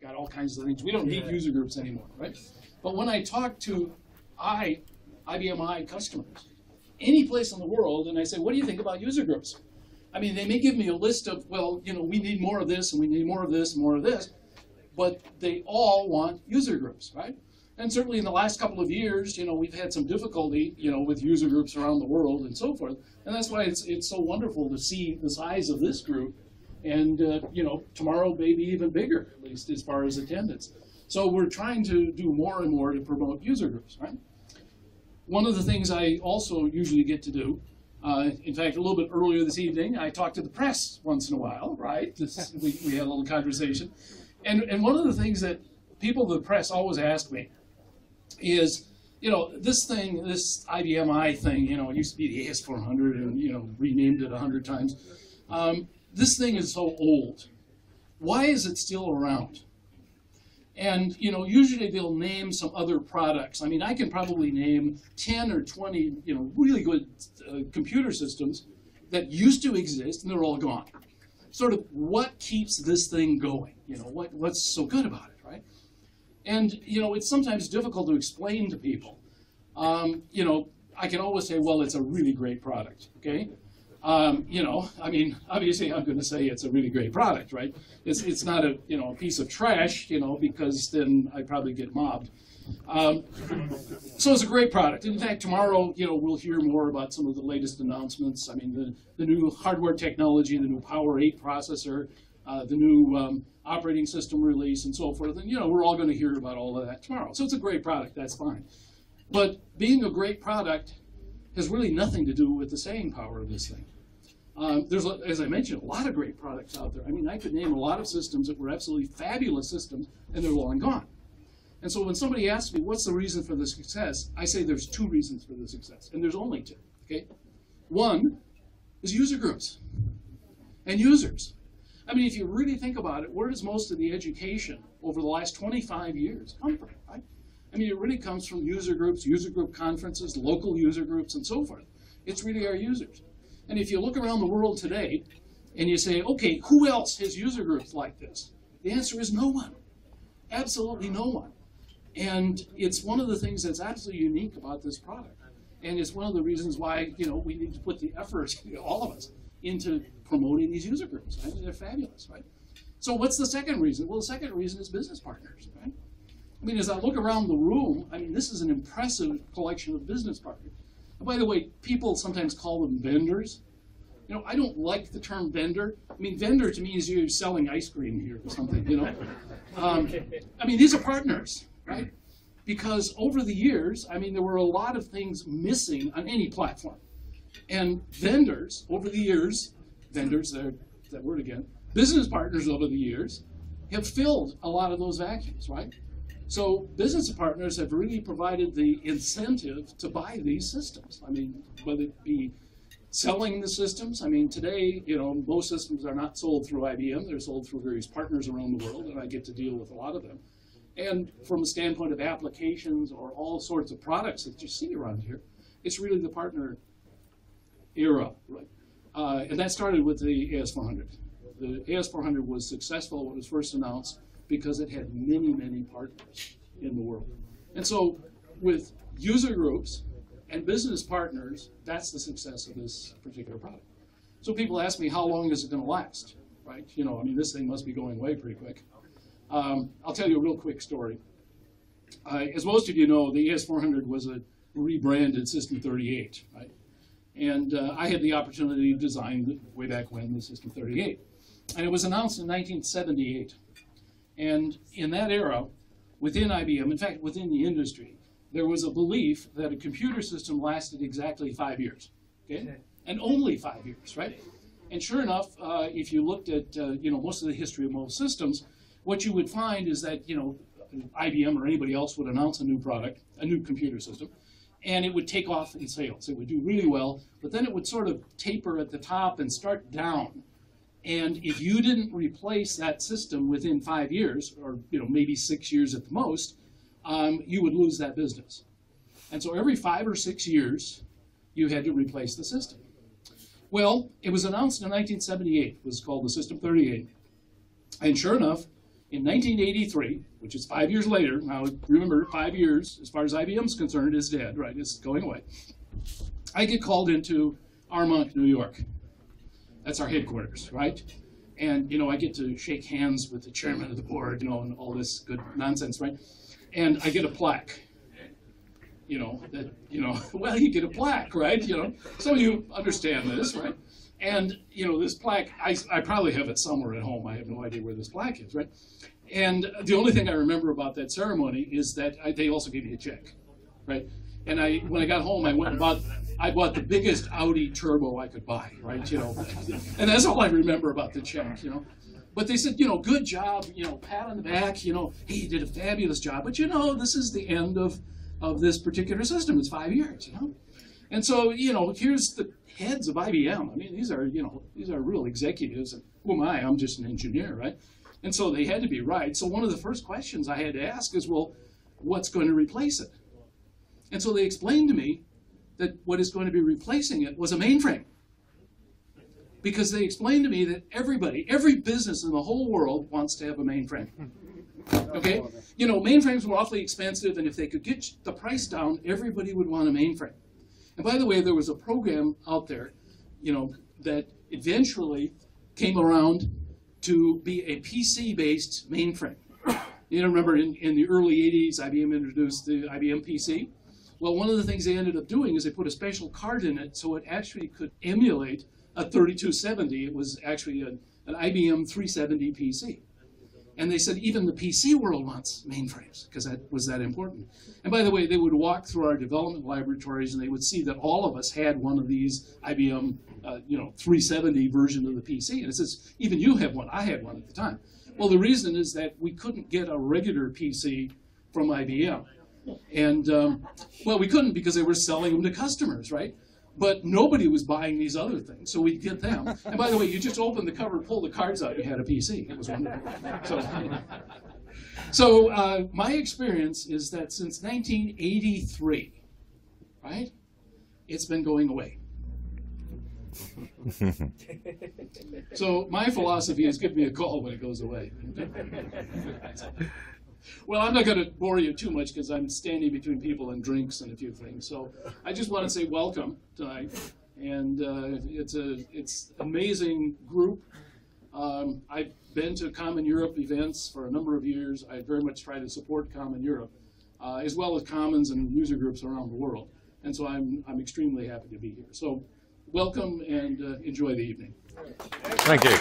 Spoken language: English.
got all kinds of things. We don't need user groups anymore, right? But when I talk to IBM customers, any place in the world, and I say, what do you think about user groups? I mean, they may give me a list of, well, you know, we need more of this, and we need more of this, and more of this, but they all want user groups, right? And certainly in the last couple of years, you know, we've had some difficulty, you know, with user groups around the world and so forth. And that's why it's so wonderful to see the size of this group. And, you know, tomorrow maybe even bigger, at least as far as attendance. So we're trying to do more and more to promote user groups, right? One of the things I also usually get to do, in fact, a little bit earlier this evening, I talk to the press once in a while, right? We had a little conversation. And one of the things that people in the press always ask me is, you know, this thing, this IBM thing, you know, it used to be the AS400 and, you know, renamed it 100 times. This thing is so old. Why is it still around? And, you know, usually they'll name some other products. I mean, I can probably name 10 or 20, you know, really good computer systems that used to exist and they're all gone. Sort of what keeps this thing going? You know, what's so good about it, right? And, you know, it's sometimes difficult to explain to people. You know, I can always say, well, it's a really great product, okay? You know, I mean, obviously I'm going to say it's a really great product, right? It's not a, you know, a piece of trash, you know, because then I'd probably get mobbed. So it's a great product. In fact, tomorrow, you know, we'll hear more about some of the latest announcements. I mean, the new hardware technology, the new Power 8 processor, the new operating system release and so forth. And, you know, we're all going to hear about all of that tomorrow. So it's a great product. That's fine. But being a great product has really nothing to do with the staying power of this thing. There's, as I mentioned, a lot of great products out there. I mean, I could name a lot of systems that were absolutely fabulous systems, and they're long gone. And so when somebody asks me, what's the reason for the success, I say there's two reasons for the success, and there's only two, okay? One is user groups and users. I mean, if you really think about it, where does most of the education over the last 25 years come from, right? I mean, it really comes from user groups, user group conferences, local user groups, and so forth. It's really our users. And if you look around the world today and you say, okay, who else has user groups like this? The answer is no one. Absolutely no one. And it's one of the things that's absolutely unique about this product. And it's one of the reasons why, you know, we need to put the effort, you know, all of us, into promoting these user groups. I mean, they're fabulous, right? So what's the second reason? Well, the second reason is business partners, right? I mean, as I look around the room, I mean, this is an impressive collection of business partners. And by the way, people sometimes call them vendors. You know, I don't like the term vendor. I mean, vendor to me is you're selling ice cream here or something, you know. I mean, these are partners, right? Because over the years, I mean, there were a lot of things missing on any platform. And vendors, over the years, vendors, that word again, business partners over the years have filled a lot of those vacuums, right? So business partners have really provided the incentive to buy these systems. I mean, whether it be selling the systems. I mean, today, you know, most systems are not sold through IBM. They're sold through various partners around the world, and I get to deal with a lot of them. And from a standpoint of applications or all sorts of products that you see around here, it's really the partner era, right? And that started with the AS400. The AS400 was successful when it was first announced because it had many, many partners in the world. And so with user groups and business partners, that's the success of this particular product. So people ask me, how long is it going to last, right? You know, I mean, this thing must be going away pretty quick. I'll tell you a real quick story. As most of you know, the AS400 was a rebranded System 38, right? And I had the opportunity to design, way back when, the System 38. And it was announced in 1978. And in that era, within IBM, in fact, within the industry, there was a belief that a computer system lasted exactly 5 years, okay? And only 5 years, right? And sure enough, if you looked at, you know, most of the history of most systems, what you would find is that, you know, IBM or anybody else would announce a new product, a new computer system, and it would take off in sales. It would do really well, but then it would sort of taper at the top and start down. And if you didn't replace that system within 5 years, or, you know, maybe 6 years at the most, you would lose that business. And so every 5 or 6 years, you had to replace the system. Well, it was announced in 1978. It was called the System 38. And sure enough, In 1983, which is 5 years later, now remember 5 years, as far as IBM's concerned, is dead, right? It's going away. I get called into Armonk, New York. That's our headquarters, right? And, I get to shake hands with the chairman of the board, and all this good nonsense, right? And I get a plaque, well, you get a plaque, right? Some of you understand this, right? And, this plaque, I probably have it somewhere at home. I have no idea where this plaque is, right? And the only thing I remember about that ceremony is that they also gave me a check, right? And when I got home, I went and bought the biggest Audi turbo I could buy, right? And that's all I remember about the check, But they said, good job, pat on the back, hey, you did a fabulous job. But this is the end of this particular system. It's 5 years, And so, here's the heads of IBM. I mean, these are real executives. And who am I? I'm just an engineer, right? And so they had to be right. So one of the first questions I had to ask is, well, what's going to replace it? And so they explained to me that what is going to be replacing it was a mainframe. Because they explained to me that every business in the whole world wants to have a mainframe. Okay? Mainframes were awfully expensive, and if they could get the price down, everybody would want a mainframe. And by the way, there was a program out there, that eventually came around to be a PC-based mainframe. Remember in the early 80s, IBM introduced the IBM PC. Well, one of the things they ended up doing is they put a special card in it so it actually could emulate a 3270. It was actually an IBM 370 PC. And they said even the PC world wants mainframes because that was that important. And by the way, they would walk through our development laboratories and they would see that all of us had one of these IBM 370 version of the PC. And it says, even you have one. I had one at the time. Well, the reason is that we couldn't get a regular PC from IBM. And, well, we couldn't because they were selling them to customers, right? But nobody was buying these other things, so we'd get them. And by the way, you just opened the cover, pulled the cards out, you had a PC. It was wonderful. So my experience is that since 1983, right, it's been going away. So my philosophy is give me a call when it goes away. Well, I'm not going to bore you too much because I'm standing between people and drinks and a few things. So I just want to say welcome tonight. And it's an amazing group. I've been to Common Europe events for a number of years. I very much try to support Common Europe, as well as Commons and user groups around the world. And so I'm extremely happy to be here. So welcome and enjoy the evening. Thank you.